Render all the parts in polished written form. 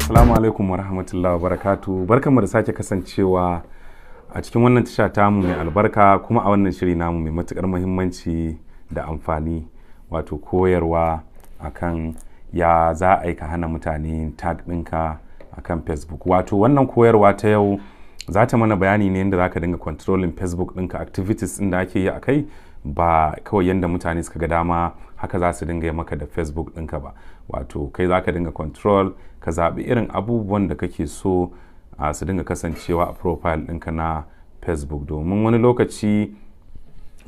Assalamu alaikum wa rahmatullahi wa barakatu. Barkanmu da sake kasancewa a cikin wannan tasha tamu mai albarka kuma a wannan shiri namu mai matukar muhimmanci da amfani, wato koyarwa akan ya za a yi ka hana mutane tag ɗinka akan Facebook. Wato wannan koyarwa ta yau za ta mana bayani ne yadda za ka dinga controlling Facebook ɗinka, activities ɗin da ake yi a kai ba kawai yadda mutane suka ga dama haka za su dinga yi maka da Facebook ɗinka ba. Wato kai za ka dinga control, ka zaɓi irin abubuwan da kake so su dinga kasancewa a profile ɗinka na Facebook, domin wani lokaci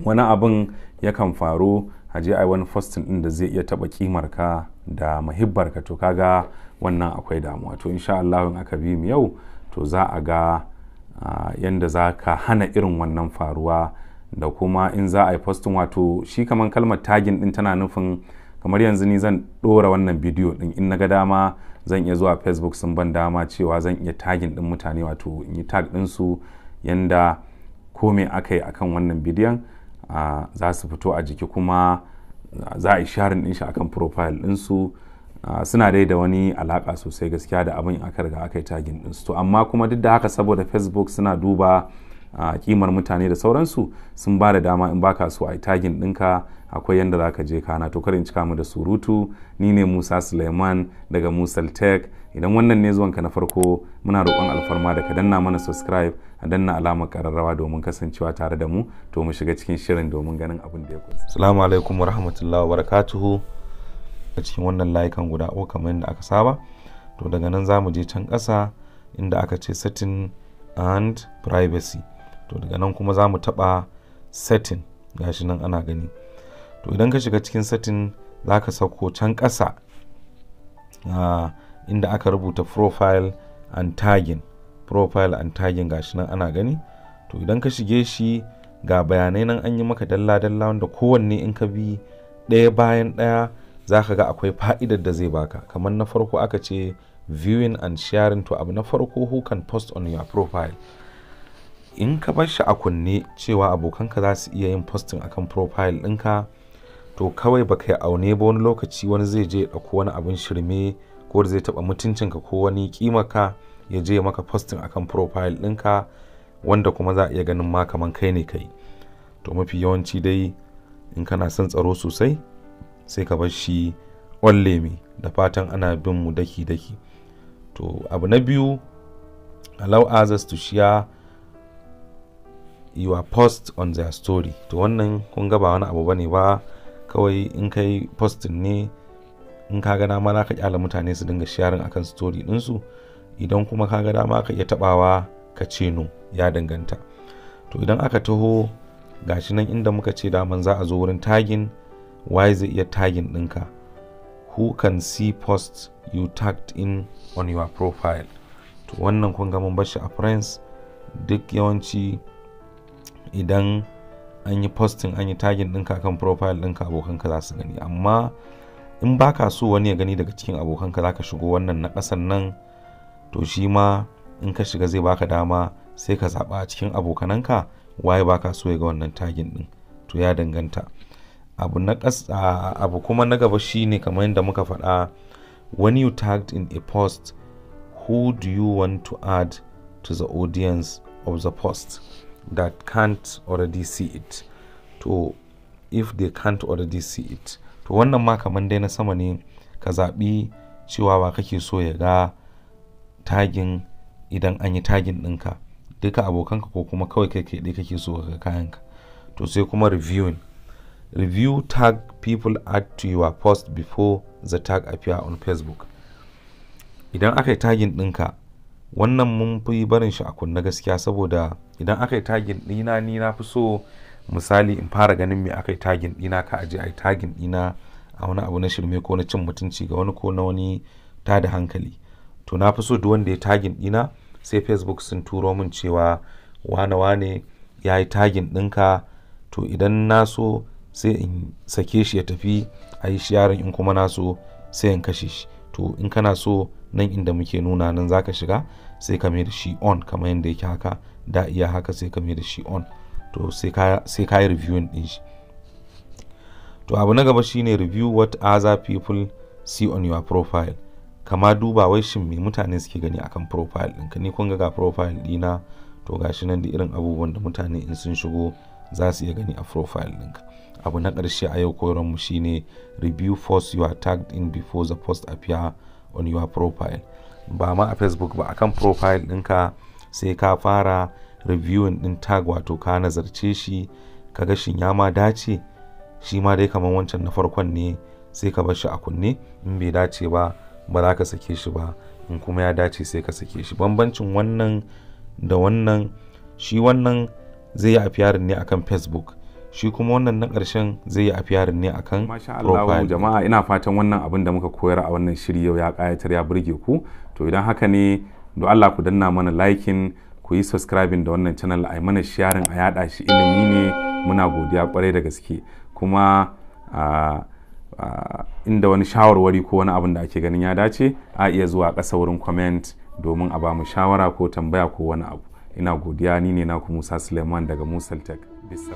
wani abin yakan faru a je a yi wani posting ɗin da zai iya taɓa kimarka da mahibbarka, to kaga wannan akwai damuwa. To insha Allah in aka bi mu yau to za a ga yanda za ka hana irin wannan faruwa, da kuma in za a yi posting, wato shi kamar kalmar tagging ɗin tana nufin kamar yanzu ni zan ɗora wannan bidiyo ɗin, in na ga dama zan iya zuwa Facebook sun ban dama cewa zan iya tagging ɗin mutane, wato in yi tag ɗinsu yanda kome aka yi akan wannan bidiyon za su fito a jiki, kuma za a yi sharing ɗin shi akan profile ɗinsu. Suna dai da wani alaƙa sosai gaskiya da abin aka riga aka yi tagging ɗinsu. To amma kuma duk da haka saboda Facebook suna duba kimar mutane da sauransu, sun ba da dama in baka so a yi tagging ɗinka akwai yadda za ka je kana. To karin cika mu da surutu, ni ne Musa Suleiman daga Musal Tech. Idan wannan ne zuwanka na farko, muna roƙon alfarma da ka danna mana subscribe, a danna alamar ƙararrawa domin kasancewa tare da mu, to mu shiga cikin shirin domin ganin abin da ya kunsa. Assalamu alaikum wa rahmatullahi wa barakatuhu. A cikin wannan layukan guda uku kamar yadda aka saba, to daga nan za mu je can ƙasa inda aka ce setting and privacy. To daga nan kuma za mu taɓa setting, gashi nan ana gani. To idan ka shiga cikin setting za ka sauko can ƙasa inda aka rubuta profile and tagging gashi nan ana gani. To idan ka shige shi ga bayanai nan an yi maka dalla-dalla wanda kowanne in ka bi ɗaya bayan ɗaya za ka ga akwai fa'idar da zai baka. Kamar na farko aka ce viewing and sharing. To abu na farko, who can post on your profile. In ka bar shi a kunne cewa abokanka za su iya yin posting akan profile ɗinka, to kawai baka yi aune ba, wani lokaci wani zai je ya ɗauko wani abin shirme ko da zai taɓa mutuncinka ko wani kimaka ya je maka posting akan profile ɗinka, wanda kuma za a iya ganin ma kaman kai ne kai. To mafi yawanci dai in kana son tsaro sosai sai ka bar shi me, da fatan ana bin mu daki-daki. To abu na biyu, allow others to share your post on their story. To wannan kun ga ba wani abu bane ba, kawai in kai posting ne, in ka ga dama za ka kyala mutane su dinga sharing akan story ɗinsu, idan kuma ka ga dama ka iya tabawa ka ce no, ya danganta. To idan aka taho gashi nan inda muka ce daman za a zo wurin tagging, why zai iya tagging ɗinka, who can see posts you tagged in on your profile. To wannan kun ga mun bar shi a friends. Duk yawanci idan an yi posting an yi tagging ɗinka kan profile ɗinka, abokanka za su gani. Amma in baka so wani ya gani daga cikin abokanka, za ka shigo wannan na ƙasan nan. To shi ma in ka shiga zai baka dama sai ka zaɓa a cikin abokananka waye baka so ya ga wannan tagging ɗin. To ya danganta. Abu kuma na gaba shine kamar yadda muka faɗa, when you tagged in a post, who do you want to add to the audience of the post that can't already see it. To if they can't already see it, to wannan ma kamar dai na sama ne, ka zaɓi cewa ba kake so ya ga tagging idan an yi tagging ɗinka, duka abokanka ko kuma kawai kai dai kake so ga kayanka. To sai kuma review tag people add to your post before the tag appear on Facebook. Idan aka yi tagging ɗinka, wannan mun fi barin shi a kunne gaskiya, saboda idan aka yi tagging ɗina, ni na fi so misali in fara ganin me aka yi tagging ɗina, ka aje a yi tagging ɗina a wani abu na shirme ko na cin mutunci ga wani ko na wani tada hankali. To na fi so duk wanda ya tagging ɗina sai Facebook sun turo min cewa wane ya yi tagging ɗinka. To idan na so sai in sake shi ya tafi a yi sharing, in kuma na so sai in kashe shi. To in kana so nan inda muke nuna nan zaka shiga sai ka mai da shi on kamar yadda yake haka, da iya haka sai ka mai da shi on. To sai ka yi reviewing din shi. To abu na gaba shine review what other people see on your profile. kama duba wai shin me mutane suke gani akan profile ɗinka. Ni kun ga profile ɗina to gashi nan da irin abubuwan da mutane in sun shigo za su iya gani a profile ɗinka. Abu na ƙarshe a yau koyarwarmu shine review posts you are tagged in before the post appear on your profile. Ba ma a Facebook ba, akan profile ɗinka sai ka fara reviewing ɗin tag, wato ka nazarce shi ka ga shin ya ma dace, shi ma dai kamar wancan na farkon ne sai ka bar shi a kunne. In bai dace ba ba za ka sake shi ba, in kuma ya dace sai ka sake shi. Bambancin wannan da wannan, shi wannan zai yi appearing ne akan Facebook, shi kuma wannan na ƙarshen zai yi appearing ne akan profile. Jama'a, ina fatan wannan abin da muka koyar a wannan shiri yau ya ƙayatar ya burge ku. To idan haka ne, do Allah ku danna mana liking, ku yi subscribing da wannan channel, a yi mana sharing, a yada shi, ilimi ne. Muna godiya kwarai da gaske. Kuma inda wani shawarwari ko wani abin da ake ganin ya dace, a iya zuwa ƙasa wurin comment domin a ba mu shawara ko tambaya ko wani abu. Ina godiya. Ni ne naku Musa Suleiman daga Musal Tech. Bisa.